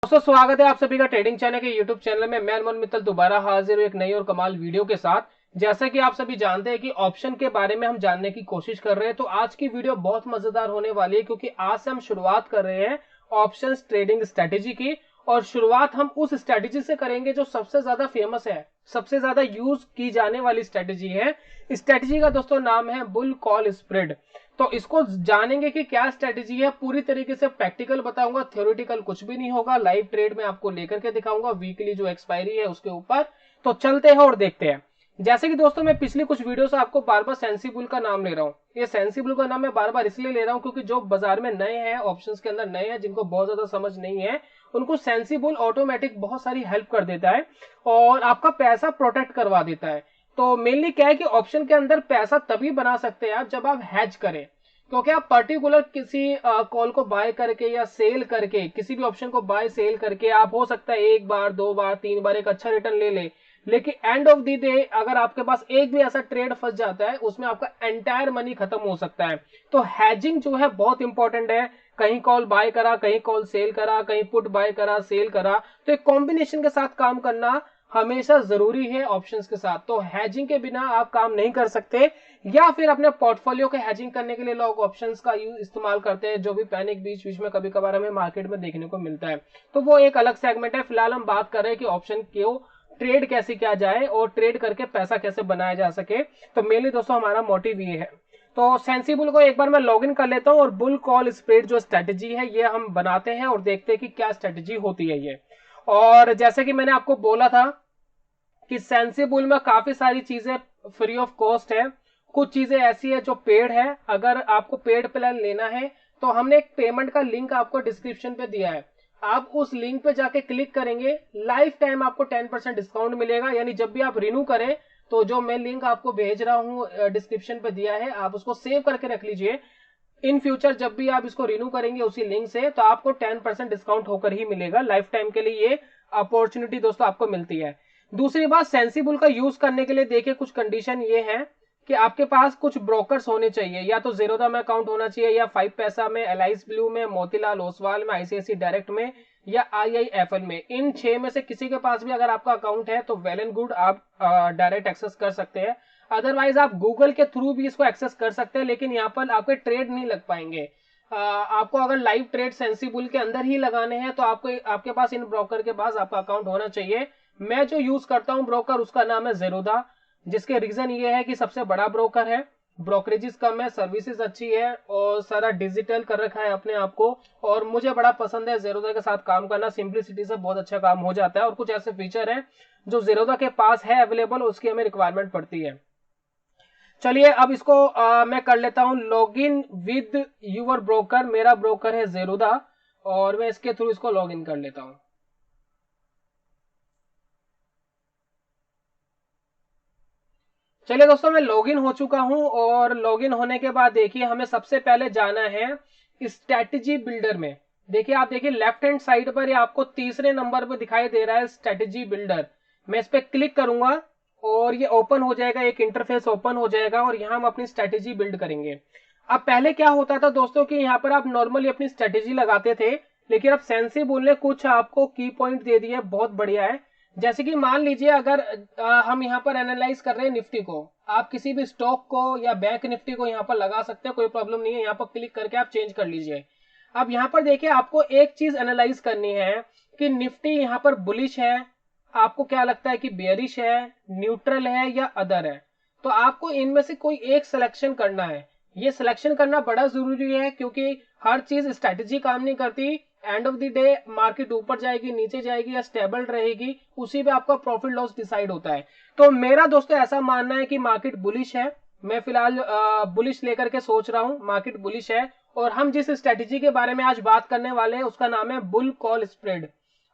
दोस्तों स्वागत है आप सभी का ट्रेडिंग चैनल के यूट्यूब चैनल में। मैं अनमोल मित्तल दोबारा हाजिर हूं एक नई और कमाल वीडियो के साथ। जैसा कि आप सभी जानते हैं कि ऑप्शन के बारे में हम जानने की कोशिश कर रहे हैं, तो आज की वीडियो बहुत मजेदार होने वाली है क्योंकि आज से हम शुरुआत कर रहे हैं ऑप्शन ट्रेडिंग स्ट्रेटेजी की। और शुरुआत हम उस स्ट्रेटेजी से करेंगे जो सबसे ज्यादा फेमस है, सबसे ज्यादा यूज की जाने वाली स्ट्रेटेजी है। स्ट्रेटेजी का दोस्तों नाम है बुल कॉल स्प्रेड। तो इसको जानेंगे कि क्या स्ट्रेटेजी है, पूरी तरीके से प्रैक्टिकल बताऊंगा, थ्योरेटिकल कुछ भी नहीं होगा। लाइव ट्रेड में आपको लेकर के दिखाऊंगा, वीकली जो एक्सपायरी है उसके ऊपर। तो चलते हैं और देखते हैं। जैसे कि दोस्तों मैं पिछली कुछ वीडियो से आपको बार बार सेंसिबल का नाम ले रहा हूं। ये सेंसिबल का नाम मैं बार बार इसलिए ले रहा हूं क्योंकि जो बाजार में नए हैं, ऑप्शंस के अंदर नए हैं, जिनको बहुत ज्यादा समझ नहीं है, उनको सेंसिबल ऑटोमेटिक बहुत सारी हेल्प कर देता है और आपका पैसा प्रोटेक्ट करवा देता है। तो मेनली क्या है कि ऑप्शन के अंदर पैसा तभी बना सकते हैं आप जब आप हैज करें, क्योंकि आप पर्टिकुलर किसी कॉल को बाय करके या सेल करके, किसी भी ऑप्शन को बाय सेल करके आप हो सकता है एक बार, दो बार, तीन बार एक अच्छा रिटर्न ले ले, लेकिन एंड ऑफ द डे अगर आपके पास एक भी ऐसा ट्रेड फंस जाता है उसमें आपका एंटायर मनी खत्म हो सकता है। तो हैजिंग जो है बहुत इंपॉर्टेंट है। कहीं कॉल बाय करा, कहीं कॉल सेल करा, कहीं पुट बाय करा, सेल करा, तो एक कॉम्बिनेशन के साथ काम करना हमेशा जरूरी है ऑप्शंस के साथ। तो हैजिंग के बिना आप काम नहीं कर सकते, या फिर अपने पोर्टफोलियो के हैजिंग करने के लिए लोग ऑप्शंस का यूज इस्तेमाल करते हैं, जो भी पैनिक बीच बीच में कभी कभार हमें मार्केट में देखने को मिलता है। तो वो एक अलग सेगमेंट है। फिलहाल हम बात कर रहे हैं कि ऑप्शन क्यों ट्रेड कैसे किया जाए और ट्रेड करके पैसा कैसे बनाया जा सके। तो मेनली दोस्तों हमारा मोटिव ये है। तो सेंसिबल को एक बार मैं लॉगिन कर लेता हूं और बुल कॉल स्प्रेड जो स्ट्रेटेजी है ये हम बनाते हैं और देखते हैं कि क्या स्ट्रेटेजी होती है ये। और जैसे कि मैंने आपको बोला था कि सेंसिबल में काफी सारी चीजें फ्री ऑफ कॉस्ट है, कुछ चीजें ऐसी है जो पेड है। अगर आपको पेड प्लान लेना है तो हमने एक पेमेंट का लिंक आपको डिस्क्रिप्शन पे दिया है। आप उस लिंक पे जाके क्लिक करेंगे, लाइफ टाइम आपको 10% डिस्काउंट मिलेगा। यानी जब भी आप रिन्यू करें तो जो मैं लिंक आपको भेज रहा हूं डिस्क्रिप्शन पे दिया है, आप उसको सेव करके रख लीजिए। इन फ्यूचर जब भी आप इसको रिन्यू करेंगे उसी लिंक से, तो आपको 10% डिस्काउंट होकर ही मिलेगा। लाइफ टाइम के लिए ये अपॉर्चुनिटी दोस्तों आपको मिलती है। दूसरी बात, सेंसिबल का यूज करने के लिए देखिए कुछ कंडीशन ये है कि आपके पास कुछ ब्रोकर्स होने चाहिए। या तो जेरोदा में अकाउंट होना चाहिए, या 5 पैसा में, एलाइस ब्लू में, मोतीलाल ओसवाल में, आईसीआईसी डायरेक्ट में, या आईआईएफएल में। इन 6 में से किसी के पास भी अगर आपका अकाउंट है तो वेल एंड गुड, आप डायरेक्ट एक्सेस कर सकते हैं। अदरवाइज आप गूगल के थ्रू भी इसको एक्सेस कर सकते हैं, लेकिन यहाँ पर आपके ट्रेड नहीं लग पाएंगे। आपको अगर लाइव ट्रेड सेंसिबल के अंदर ही लगाने हैं तो आपको आपके पास इन ब्रोकर के पास आपका अकाउंट होना चाहिए। मैं जो यूज करता हूं ब्रोकर उसका नाम है जेरोदा, जिसके रीजन ये है कि सबसे बड़ा ब्रोकर है, ब्रोकरेजेस कम है, सर्विसेज अच्छी है और सारा डिजिटल कर रखा है अपने आप को। और मुझे बड़ा पसंद है जेरोदा के साथ काम करना, सिंपलिसिटी से बहुत अच्छा काम हो जाता है। और कुछ ऐसे फीचर है जो जेरोदा के पास है अवेलेबल, उसकी हमें रिक्वायरमेंट पड़ती है। चलिए अब इसको मैं कर लेता हूं लॉगिन विद यूर ब्रोकर। मेरा ब्रोकर है जेरोदा और मैं इसके थ्रू इसको लॉगिन कर लेता हूं। चलिए दोस्तों मैं लॉगिन हो चुका हूं और लॉगिन होने के बाद देखिए हमें सबसे पहले जाना है स्ट्रेटेजी बिल्डर में। देखिए आप देखिए लेफ्ट हैंड साइड पर ये आपको तीसरे नंबर पर दिखाई दे रहा है स्ट्रेटेजी बिल्डर। मैं इस पर क्लिक करूंगा और ये ओपन हो जाएगा, एक इंटरफेस ओपन हो जाएगा और यहाँ हम अपनी स्ट्रेटेजी बिल्ड करेंगे। अब पहले क्या होता था दोस्तों कि यहाँ पर आप नॉर्मली अपनी स्ट्रेटेजी लगाते थे, लेकिन अब सेंसिबल ने कुछ आपको की पॉइंट दे दिए, बहुत बढ़िया है। जैसे कि मान लीजिए अगर हम यहाँ पर एनालाइज कर रहे हैं निफ्टी को, आप किसी भी स्टॉक को या बैंक निफ्टी को यहाँ पर लगा सकते हैं, कोई प्रॉब्लम नहीं है। यहाँ पर क्लिक करके आप चेंज कर लीजिए। अब यहाँ पर देखिए आपको एक चीज एनालाइज करनी है कि निफ्टी यहाँ पर बुलिश है, आपको क्या लगता है कि बेयरिश है, न्यूट्रल है या अदर है। तो आपको इनमें से कोई एक सिलेक्शन करना है। ये सिलेक्शन करना बड़ा जरूरी है क्योंकि हर चीज स्ट्रेटेजी काम नहीं करती। End of the day market ऊपर जाएगी, नीचे जाएगी या स्टेबल रहेगी, उसी पे आपका प्रॉफिट लॉस डिसाइड होता है। तो मेरा दोस्तों ऐसा मानना है कि मार्केट बुलिश है। मैं फिलहाल बुलिश लेकर के सोच रहा हूं, मार्केट बुलिश है। और हम जिस स्ट्रेटेजी के बारे में आज बात करने वाले हैं उसका नाम है बुल कॉल स्प्रेड।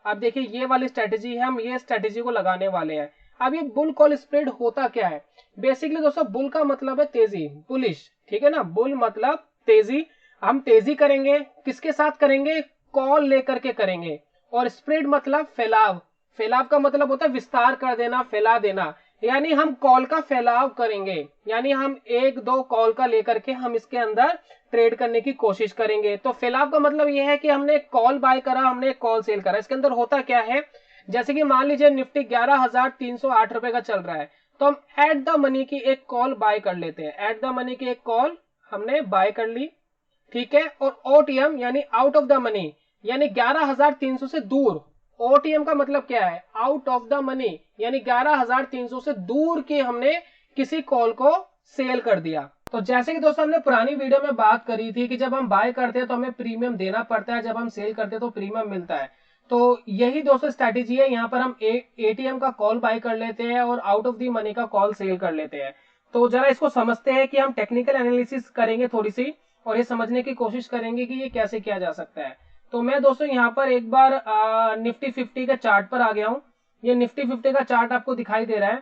अब देखिए ये वाली स्ट्रेटेजी है, हम ये स्ट्रेटेजी को लगाने वाले हैं। अब ये बुल कॉल स्प्रेड होता क्या है? बेसिकली दोस्तों बुल का मतलब है तेजी, बुलिश, ठीक है ना। बुल मतलब तेजी, हम तेजी करेंगे, किसके साथ करेंगे? कॉल लेकर के करेंगे। और स्प्रेड मतलब फैलाव, फैलाव का मतलब होता है विस्तार कर देना, फैला देना। यानी हम कॉल का फैलाव करेंगे, यानी हम एक दो कॉल का लेकर के हम इसके अंदर ट्रेड करने की कोशिश करेंगे। तो फैलाव का मतलब यह है कि हमने कॉल बाय करा, हमने कॉल सेल करा। इसके अंदर होता क्या है, जैसे कि मान लीजिए निफ्टी 11,308 रुपए का चल रहा है, तो हम एट द मनी की एक कॉल बाय कर लेते हैं। एट द मनी की एक कॉल हमने बाय कर ली, ठीक है। और ओटीएम यानी आउट ऑफ द मनी, यानी 11,300 से दूर। ओटीएम का मतलब क्या है, आउट ऑफ द मनी, यानी 11,300 से दूर की हमने किसी कॉल को सेल कर दिया। तो जैसे कि दोस्तों हमने पुरानी वीडियो में बात करी थी कि जब हम बाय करते हैं तो हमें प्रीमियम देना पड़ता है, जब हम सेल करते हैं तो प्रीमियम मिलता है। तो यही दोस्तों स्ट्रैटेजी है, यहाँ पर हम एटीएम का कॉल बाय कर लेते हैं और आउट ऑफ द मनी का कॉल सेल कर लेते हैं। तो जरा इसको समझते हैं कि हम टेक्निकल एनालिसिस करेंगे थोड़ी सी, और ये समझने की कोशिश करेंगे कि ये कैसे किया जा सकता है। तो मैं दोस्तों यहाँ पर एक बार निफ्टी 50 के चार्ट पर आ गया हूँ। ये निफ्टी 50 का चार्ट आपको दिखाई दे रहा है।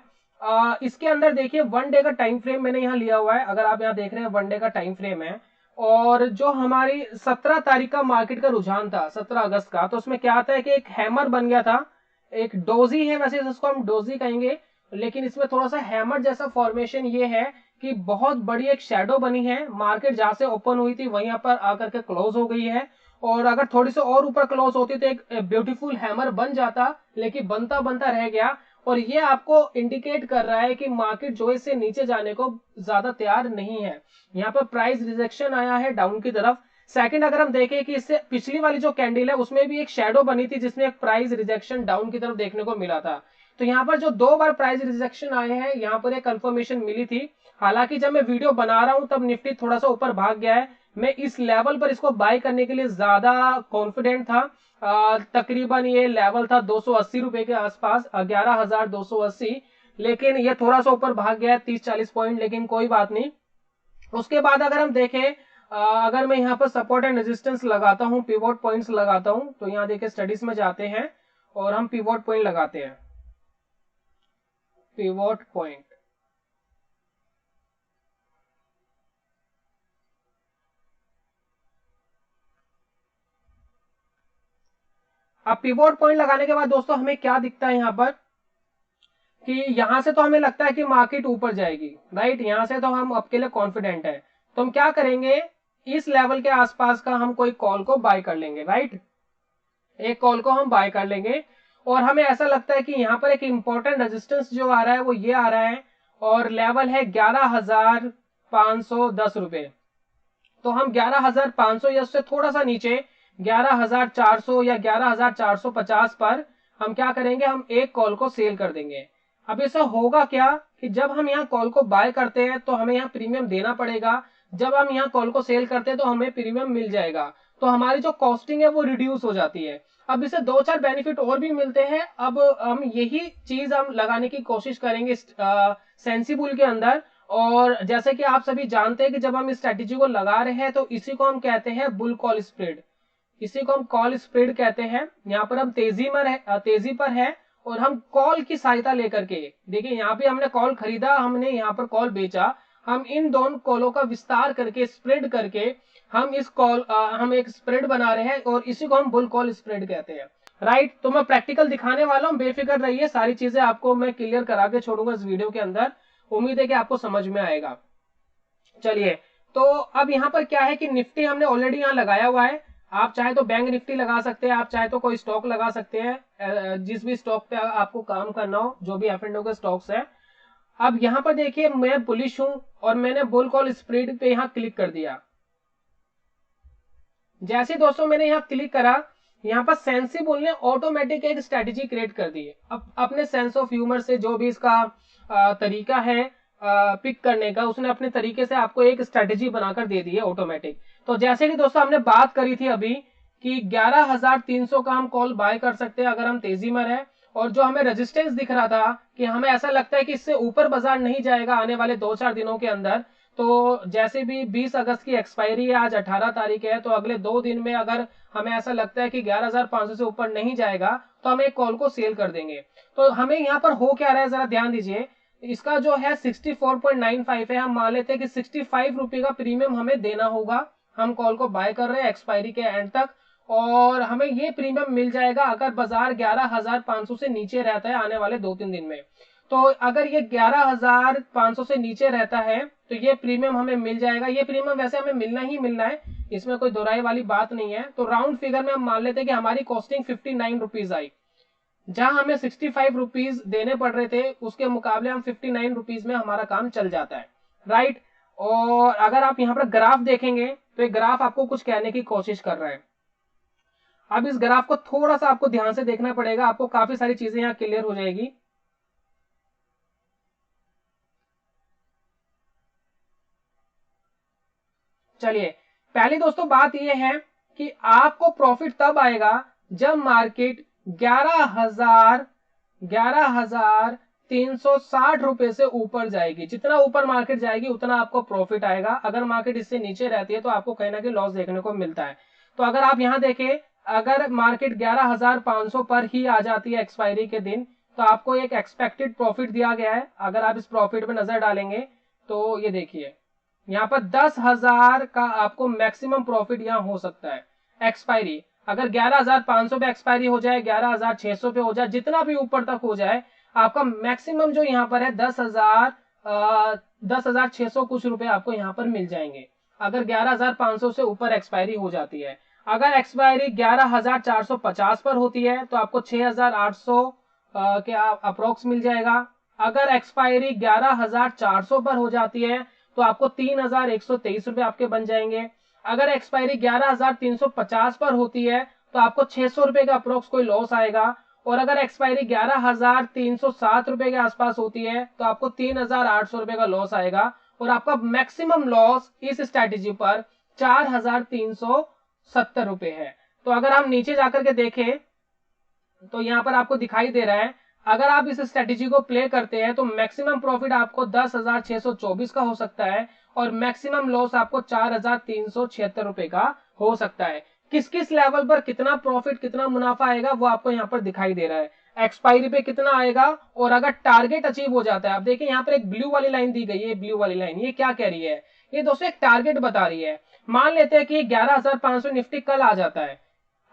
इसके अंदर देखिए 1 डे का टाइम फ्रेम मैंने यहाँ लिया हुआ है। अगर आप यहाँ देख रहे हैं 1 डे का टाइम फ्रेम है, और जो हमारी 17 तारीख का मार्केट का रुझान था 17 अगस्त का, तो उसमें क्या आता है कि एक हैमर बन गया था, एक डोजी है, वैसे इसको हम डोजी कहेंगे, लेकिन इसमें थोड़ा सा हैमर जैसा फॉर्मेशन ये है कि बहुत बड़ी एक शेडो बनी है। मार्केट जहां से ओपन हुई थी वहीं पर आकर के क्लोज हो गई है, और अगर थोड़ी सी और ऊपर क्लोज होती तो एक ब्यूटीफुल हैमर बन जाता, लेकिन बनता बनता रह गया। और ये आपको इंडिकेट कर रहा है कि मार्केट जो इससे नीचे जाने को ज्यादा तैयार नहीं है। यहाँ पर प्राइस रिजेक्शन आया है डाउन की तरफ। सेकंड, अगर हम देखें कि इससे पिछली वाली जो कैंडल है उसमें भी एक शेडो बनी थी जिसमें एक प्राइस रिजेक्शन डाउन की तरफ देखने को मिला था। तो यहाँ पर जो 2 बार प्राइस रिजेक्शन आए हैं, यहाँ पर एक कंफर्मेशन मिली थी। हालांकि जब मैं वीडियो बना रहा हूं तब निफ्टी थोड़ा सा ऊपर भाग गया है। मैं इस लेवल पर इसको बाय करने के लिए ज्यादा कॉन्फिडेंट था। तकरीबन ये लेवल था 280 रुपए के आसपास, 11,280, लेकिन ये थोड़ा सा ऊपर भाग गया है 30-40 पॉइंट, लेकिन कोई बात नहीं। उसके बाद अगर हम देखें, अगर मैं यहाँ पर सपोर्ट एंड रेजिस्टेंस लगाता हूँ, पिवोट पॉइंट्स लगाता हूँ, तो यहाँ देखिए स्टडीज में जाते हैं और हम पिवोट पॉइंट लगाते हैं। पिवोट पॉइंट, अब पिवोट पॉइंट लगाने के बाद दोस्तों हमें क्या दिखता है यहाँ पर, कि यहां से तो हमें लगता है कि मार्केट ऊपर जाएगी, राइट। यहां से तो हम अब के लिए कॉन्फिडेंट है। तो हम क्या करेंगे, इस लेवल के आसपास का हम कोई कॉल को बाय कर लेंगे, राइट। एक कॉल को हम बाय कर लेंगे, और हमें ऐसा लगता है कि यहाँ पर एक इंपॉर्टेंट रेजिस्टेंस जो आ रहा है वो ये आ रहा है, और लेवल है 11,510 रुपए। तो हम 11,500 या उससे थोड़ा सा नीचे 11,400 या 11,450 पर हम क्या करेंगे, हम एक कॉल को सेल कर देंगे। अब इससे होगा क्या कि जब हम यहाँ कॉल को बाय करते हैं तो हमें यहाँ प्रीमियम देना पड़ेगा, जब हम यहाँ कॉल को सेल करते हैं तो हमें प्रीमियम मिल जाएगा। तो हमारी जो कॉस्टिंग है वो रिड्यूस हो जाती है। अब इससे 2-4 बेनिफिट और भी मिलते हैं। अब हम यही चीज हम लगाने की कोशिश करेंगे सेंसिबुल के अंदर। और जैसे कि आप सभी जानते हैं कि जब हम इस स्ट्रेटेजी को लगा रहे हैं तो इसी को हम कहते हैं बुल कॉल स्प्रेड, इसी को हम कॉल स्प्रेड कहते हैं। यहाँ पर हम तेजी पर है, और हम कॉल की सहायता लेकर के, देखिए यहाँ पे हमने कॉल खरीदा, हमने यहाँ पर कॉल बेचा, हम इन दोनों कॉलों का विस्तार करके स्प्रेड करके हम हम एक स्प्रेड बना रहे हैं, और इसी को हम बुल कॉल स्प्रेड कहते हैं, राइट। तो मैं प्रैक्टिकल दिखाने वाला हूँ, बेफिक्र रहिए, सारी चीजें आपको मैं क्लियर करा के छोड़ूंगा इस वीडियो के अंदर। उम्मीद है कि आपको समझ में आएगा। चलिए, तो अब यहाँ पर क्या है कि निफ्टी हमने ऑलरेडी यहाँ लगाया हुआ है। आप चाहे तो बैंक निफ्टी लगा सकते हैं, आप चाहे तो कोई स्टॉक लगा सकते हैं, जिस भी स्टॉक पे आपको काम करना हो, जो भी F&O के स्टॉक्स है। अब यहाँ पर देखिए मैं बुलिश हूं और मैंने बुल कॉल स्प्रेड पे यहाँ क्लिक कर दिया। जैसे दोस्तों मैंने यहाँ क्लिक करा, यहाँ पर सेंसिबुल ने ऑटोमेटिक एक स्ट्रेटेजी क्रिएट कर दी है। अब अपने सेंस ऑफ ह्यूमर से जो भी इसका तरीका है पिक करने का, उसने अपने तरीके से आपको एक स्ट्रेटेजी बनाकर दे दी है ऑटोमेटिक। तो जैसे कि दोस्तों हमने बात करी थी अभी कि 11,300 का हम कॉल बाय कर सकते हैं अगर हम तेजी में रहे, और जो हमें रेजिस्टेंस दिख रहा था कि हमें ऐसा लगता है कि इससे ऊपर बाजार नहीं जाएगा आने वाले 2-4 दिनों के अंदर। तो जैसे भी 20 अगस्त की एक्सपायरी है, आज 18 तारीख है, तो अगले 2 दिन में अगर हमें ऐसा लगता है कि 11,500 से ऊपर नहीं जाएगा तो हम एक कॉल को सेल कर देंगे। तो हमें यहाँ पर हो क्या रहा है जरा ध्यान दीजिए, इसका जो है 64.95 है, हम मान लेते हैं कि 65 रुपए का प्रीमियम हमें देना होगा। हम कॉल को बाय कर रहे हैं एक्सपायरी के एंड तक, और हमें ये प्रीमियम मिल जाएगा अगर बाजार 11,500 से नीचे रहता है आने वाले 2-3 दिन में। तो अगर ये 11,500 से नीचे रहता है तो ये प्रीमियम हमें मिल जाएगा। ये प्रीमियम वैसे हमें मिलना ही मिलना है, इसमें कोई दोहराई वाली बात नहीं है। तो राउंड फिगर में हम मान लेते हैं कि हमारी कॉस्टिंग 59 रुपीज आई, जहां हमें 65 रुपीज देने पड़ रहे थे उसके मुकाबले हम 59 रुपीज में हमारा काम चल जाता है, राइट। और अगर आप यहाँ पर ग्राफ देखेंगे तो ये ग्राफ आपको कुछ कहने की कोशिश कर रहा है। अब इस ग्राफ को थोड़ा सा आपको ध्यान से देखना पड़ेगा, आपको काफी सारी चीजें यहाँ क्लियर हो जाएगी। चलिए, पहली दोस्तों बात यह है कि आपको प्रॉफिट तब आएगा जब मार्केट 11,360 रुपए से ऊपर जाएगी। जितना ऊपर मार्केट जाएगी उतना आपको प्रॉफिट आएगा। अगर मार्केट इससे नीचे रहती है तो आपको कहीं ना कहीं लॉस देखने को मिलता है। तो अगर आप यहां देखें, अगर मार्केट 11,500 पर ही आ जाती है एक्सपायरी के दिन, तो आपको एक एक्सपेक्टेड प्रॉफिट दिया गया है। अगर आप इस प्रॉफिट पे नजर डालेंगे तो ये देखिए, यहाँ पर 10,000 का आपको मैक्सिमम प्रॉफिट यहाँ हो सकता है। एक्सपायरी अगर 11,500 पे एक्सपायरी हो जाए, 11,600 पे हो जाए, जितना भी ऊपर तक हो जाए, आपका मैक्सिमम जो यहाँ पर है 10,600 कुछ रुपए आपको यहाँ पर मिल जाएंगे अगर 11,500 से ऊपर एक्सपायरी हो जाती है। अगर एक्सपायरी 11,450 पर होती है तो आपको 6,800 के अप्रोक्स मिल जाएगा। अगर एक्सपायरी 11,400 पर हो जाती है तो आपको 3,123 रुपए आपके बन जाएंगे। अगर एक्सपायरी 11,350 पर होती है तो आपको 600 रुपए का अप्रोक्स कोई लॉस आएगा। और अगर एक्सपायरी 11,307 रुपए के आसपास होती है तो आपको 3,800 रुपए का लॉस आएगा। और आपका मैक्सिमम लॉस इस स्ट्रैटेजी पर 4,370 रुपए है। तो अगर हम नीचे जाकर के देखें तो यहाँ पर आपको दिखाई दे रहा है, अगर आप इस स्ट्रेटेजी को प्ले करते हैं तो मैक्सिमम प्रॉफिट आपको 10,624 का हो सकता है और मैक्सिमम लॉस आपको 4,376 रुपए का हो सकता है। किस किस लेवल पर कितना प्रॉफिट, कितना मुनाफा आएगा वो आपको यहाँ पर दिखाई दे रहा है। एक्सपायरी पे कितना आएगा और अगर टारगेट अचीव हो जाता है। आप देखिए यहाँ पर एक ब्लू वाली लाइन दी गई है, ब्लू वाली लाइन ये क्या कह रही है, ये दोस्तों एक टारगेट बता रही है। मान लेते हैं कि 11,500 निफ्टी कल आ जाता है।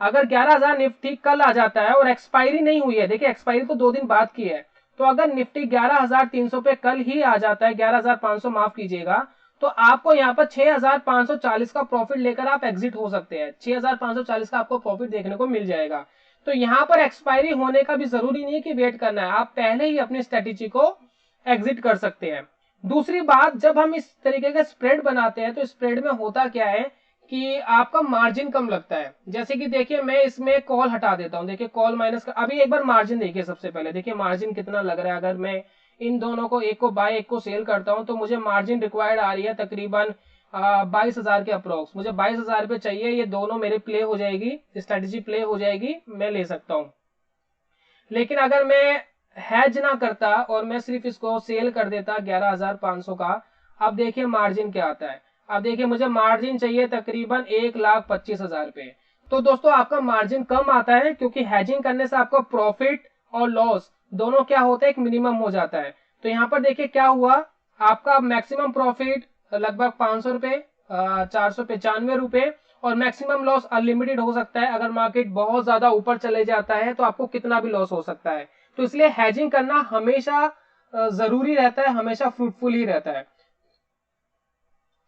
अगर 11,000 निफ्टी कल आ जाता है और एक्सपायरी नहीं हुई है, देखिए एक्सपायरी तो 2 दिन बाद की है, तो अगर निफ्टी 11,300 पे कल ही आ जाता है, 11,500 माफ कीजिएगा, तो आपको यहाँ पर 6,540 का प्रॉफिट लेकर आप एग्जिट हो सकते हैं। 6,540 का आपको प्रॉफिट देखने को मिल जाएगा। तो यहाँ पर एक्सपायरी होने का भी जरूरी नहीं है कि वेट करना है, आप पहले ही अपनी स्ट्रेटेजी को एग्जिट कर सकते हैं। दूसरी बात, जब हम इस तरीके का स्प्रेड बनाते हैं तो स्प्रेड में होता क्या है कि आपका मार्जिन कम लगता है। जैसे कि देखिए मैं इसमें कॉल हटा देता हूं, देखिए कॉल माइनस का, अभी एक बार मार्जिन देखिए। सबसे पहले देखिए मार्जिन कितना लग रहा है। अगर मैं इन दोनों को, एक को बाय एक को सेल करता हूं, तो मुझे मार्जिन रिक्वायर्ड आ रही है तकरीबन 22,000 के अप्रोक्स। मुझे 22,000 पे चाहिए, ये दोनों मेरे प्ले हो जाएगी, स्ट्रेटेजी प्ले हो जाएगी, मैं ले सकता हूं। लेकिन अगर मैं हैज ना करता और मैं सिर्फ इसको सेल कर देता 11,500 का, अब देखिए मार्जिन क्या आता है। अब देखिए मुझे मार्जिन चाहिए तकरीबन 1,25,000 पे। तो दोस्तों आपका मार्जिन कम आता है क्योंकि हैजिंग करने से आपका प्रॉफिट और लॉस दोनों क्या होता है, एक मिनिमम हो जाता है। तो यहाँ पर देखिए क्या हुआ, आपका मैक्सिमम प्रॉफिट लगभग 500 रुपए, 495 रुपए, और मैक्सिमम लॉस अनलिमिटेड हो सकता है। अगर मार्केट बहुत ज्यादा ऊपर चले जाता है तो आपको कितना भी लॉस हो सकता है। तो इसलिए हैजिंग करना हमेशा जरूरी रहता है, हमेशा फ्रूटफुल ही रहता है।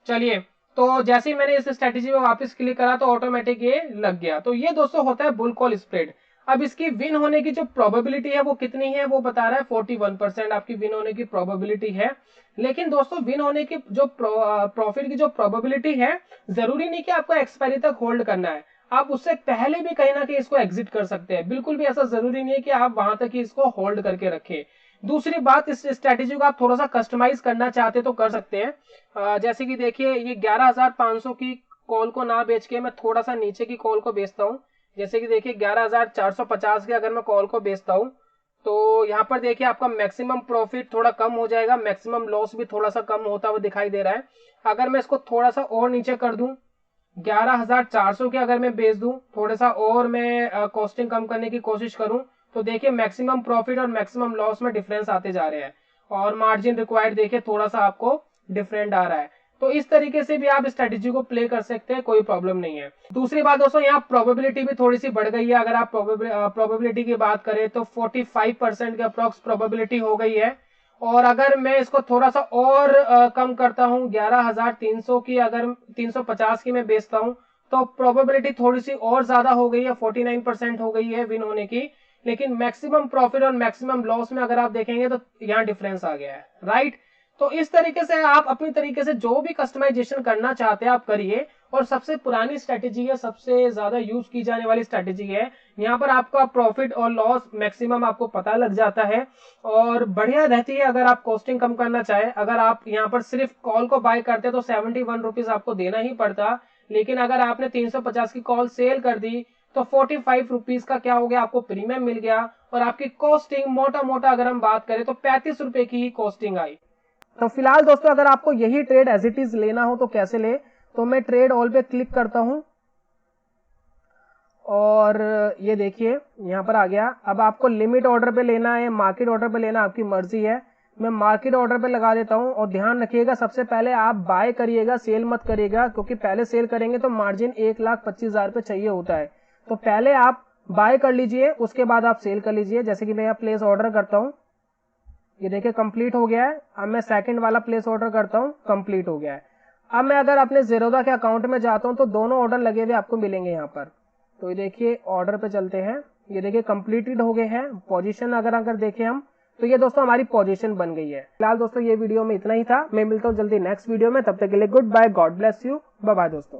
चलिए, तो जैसे ही मैंने इस स्ट्रेटेजी में वापस क्लिक करा तो ऑटोमेटिक ये लग गया। तो ये दोस्तों होता है बुल कॉल स्प्रेड। अब इसकी विन होने की जो प्रोबेबिलिटी है वो कितनी है, वो बता रहा है 41% आपकी विन होने की प्रोबेबिलिटी है। लेकिन दोस्तों विन होने की जो प्रॉफिट की जो प्रोबेबिलिटी है, जरूरी नहीं कि आपको एक्सपायरी तक होल्ड करना है, आप उससे पहले भी कहीं ना कहीं इसको एग्जिट कर सकते हैं। बिल्कुल भी ऐसा जरूरी नहीं है कि आप वहां तक ही इसको होल्ड करके रखें। दूसरी बात, इस स्ट्रेटेजी को आप थोड़ा सा कस्टमाइज करना चाहते तो कर सकते हैं। जैसे कि देखिए ये 11,500 की कॉल को ना बेच के मैं थोड़ा सा नीचे की कॉल को बेचता हूँ। जैसे कि देखिए 11,450 के अगर मैं कॉल को बेचता हूँ तो यहाँ पर देखिए आपका मैक्सिमम प्रॉफिट थोड़ा कम हो जाएगा, मैक्सिमम लॉस भी थोड़ा सा कम होता हुआ दिखाई दे रहा है। अगर मैं इसको थोड़ा सा और नीचे कर दूं, 11,400 के अगर मैं बेच दूं, थोड़ा सा और मैं कॉस्टिंग कम करने की कोशिश करूं, तो देखिए मैक्सिमम प्रॉफिट और मैक्सिमम लॉस में डिफरेंस आते जा रहे हैं और मार्जिन रिक्वायर्ड देखिए थोड़ा सा आपको डिफरेंट आ रहा है। तो इस तरीके से भी आप स्ट्रेटेजी को प्ले कर सकते हैं, कोई प्रॉब्लम नहीं है। दूसरी बात दोस्तों, यहाँ प्रोबेबिलिटी भी थोड़ी सी बढ़ गई है। अगर आप प्रोबेबिलिटी की बात करें तो 45% की अप्रोक्स प्रोबेबिलिटी हो गई है। और अगर मैं इसको थोड़ा सा और कम करता हूँ, 11,300 की अगर 350 की मैं बेचता हूँ तो प्रोबेबिलिटी थोड़ी सी और ज्यादा हो गई है, 49% हो गई है विन होने की। लेकिन मैक्सिमम प्रॉफिट और मैक्सिमम लॉस में अगर आप देखेंगे तो यहाँ डिफरेंस आ गया है, राइट। तो इस तरीके से आप अपनी तरीके से जो भी कस्टमाइजेशन करना चाहते हैं आप करिए। और सबसे पुरानी स्ट्रेटेजी है, सबसे ज्यादा यूज की जाने वाली स्ट्रेटेजी है। यहाँ पर आपका प्रॉफिट और लॉस मैक्सिमम आपको पता लग जाता है और बढ़िया रहती है। अगर आप कॉस्टिंग कम करना चाहे, अगर आप यहाँ पर सिर्फ कॉल को बाय करते तो 71 रुपीज आपको देना ही पड़ता। लेकिन अगर आपने 350 की कॉल सेल कर दी तो 45 रुपीज का क्या हो गया, आपको प्रीमियम मिल गया। और आपकी कॉस्टिंग मोटा मोटा अगर हम बात करें तो 35 रुपए की ही कॉस्टिंग आई। तो फिलहाल दोस्तों, अगर आपको यही ट्रेड एज इट इज लेना हो तो कैसे ले, तो मैं ट्रेड ऑल पे क्लिक करता हूं और ये देखिए यहां पर आ गया। अब आपको लिमिट ऑर्डर पे लेना है, मार्केट ऑर्डर पे लेना, आपकी मर्जी है। मैं मार्केट ऑर्डर पे लगा देता हूं। और ध्यान रखिएगा, सबसे पहले आप बाय करिएगा, सेल मत करिएगा, क्योंकि पहले सेल करेंगे तो मार्जिन 1,25,000 पे चाहिए होता है। तो पहले आप बाय कर लीजिए, उसके बाद आप सेल कर लीजिए। जैसे कि मैं यहाँ प्लेस ऑर्डर करता हूँ, ये देखिए कंप्लीट हो गया है। अब मैं सेकंड वाला प्लेस ऑर्डर करता हूँ, कंप्लीट हो गया है। अब मैं अगर अपने ज़ेरोधा के अकाउंट में जाता हूँ तो दोनों ऑर्डर लगे हुए आपको मिलेंगे यहाँ पर। तो ये देखिए ऑर्डर पे चलते हैं, ये देखिए कंप्लीटेड हो गए हैं। पोजीशन अगर देखें हम, तो ये दोस्तों हमारी पोजीशन बन गई है। फिलहाल दोस्तों ये वीडियो में इतना ही था। मैं मिलता हूँ जल्दी नेक्स्ट वीडियो में, तब तक के लिए goodbye, God bless you, bye bye दोस्तों।